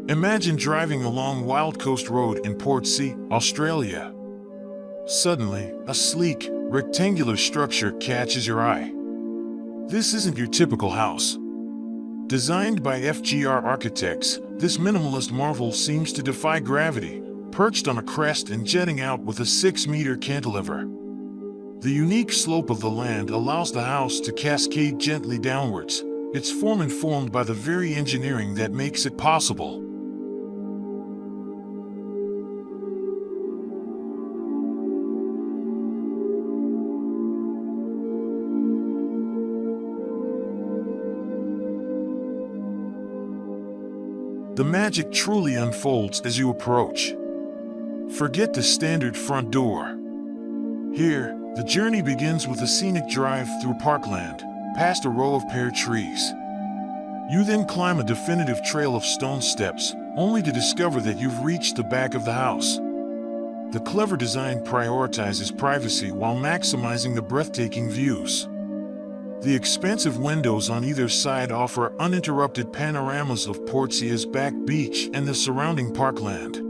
Imagine driving along Wildcoast Road in Portsea, Australia. Suddenly, a sleek, rectangular structure catches your eye. This isn't your typical house. Designed by FGR Architects, this minimalist marvel seems to defy gravity, perched on a crest and jetting out with a 6-meter cantilever. The unique slope of the land allows the house to cascade gently downwards, its form informed by the very engineering that makes it possible. The magic truly unfolds as you approach. Forget the standard front door. Here, the journey begins with a scenic drive through parkland, past a row of pear trees. You then climb a definitive trail of stone steps, only to discover that you've reached the back of the house. The clever design prioritizes privacy while maximizing the breathtaking views. The expansive windows on either side offer uninterrupted panoramas of Portsea's back beach and the surrounding parkland.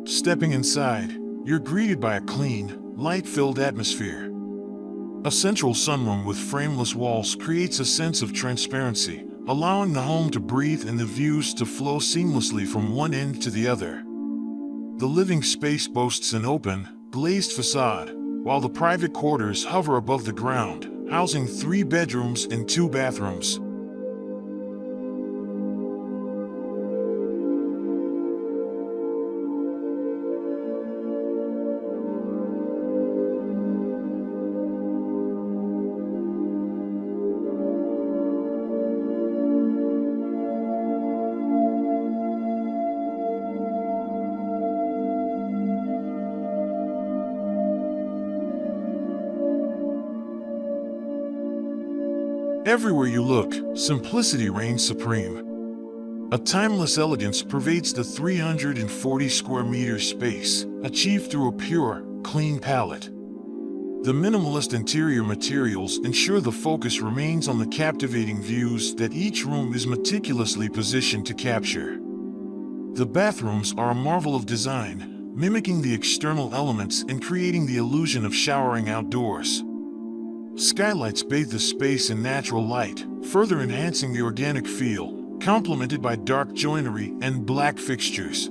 Stepping inside, you're greeted by a clean, light-filled atmosphere. A central sunroom with frameless walls creates a sense of transparency, allowing the home to breathe and the views to flow seamlessly from one end to the other. The living space boasts an open, glazed facade, while the private quarters hover above the ground, housing 3 bedrooms and 2 bathrooms. Everywhere you look, simplicity reigns supreme. A timeless elegance pervades the 340 square meter space, achieved through a pure, clean palette. The minimalist interior materials ensure the focus remains on the captivating views that each room is meticulously positioned to capture. The bathrooms are a marvel of design, mimicking the external elements and creating the illusion of showering outdoors. Skylights bathe the space in natural light, further enhancing the organic feel, complemented by dark joinery and black fixtures.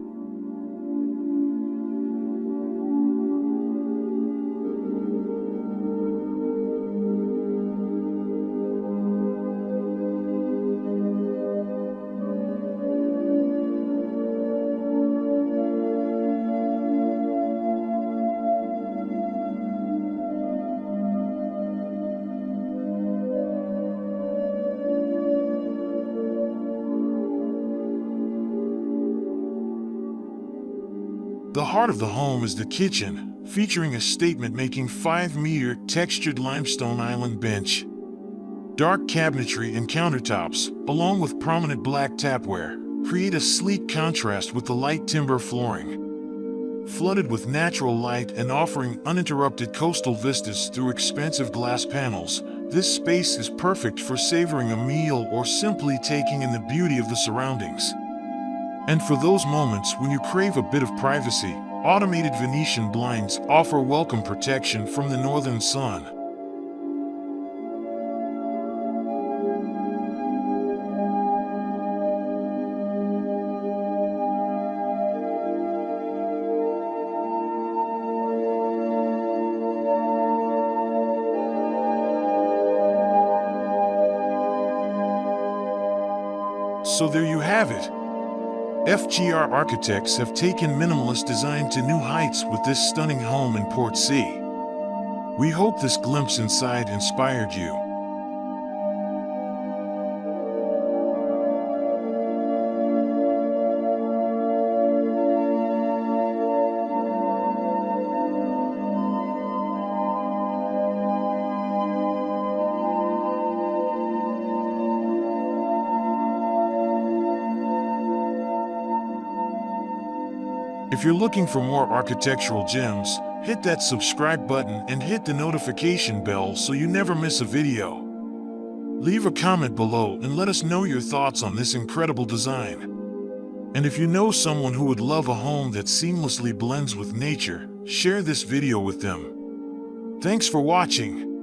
The heart of the home is the kitchen, featuring a statement-making 5-meter textured limestone island bench. Dark cabinetry and countertops, along with prominent black tapware, create a sleek contrast with the light timber flooring. Flooded with natural light and offering uninterrupted coastal vistas through expansive glass panels, this space is perfect for savoring a meal or simply taking in the beauty of the surroundings. And for those moments when you crave a bit of privacy, automated Venetian blinds offer welcome protection from the northern sun. So there you have it. FGR Architects have taken minimalist design to new heights with this stunning home in Portsea. We hope this glimpse inside inspired you. If you're looking for more architectural gems, hit that subscribe button and hit the notification bell so you never miss a video. Leave a comment below and let us know your thoughts on this incredible design. And if you know someone who would love a home that seamlessly blends with nature, share this video with them. Thanks for watching.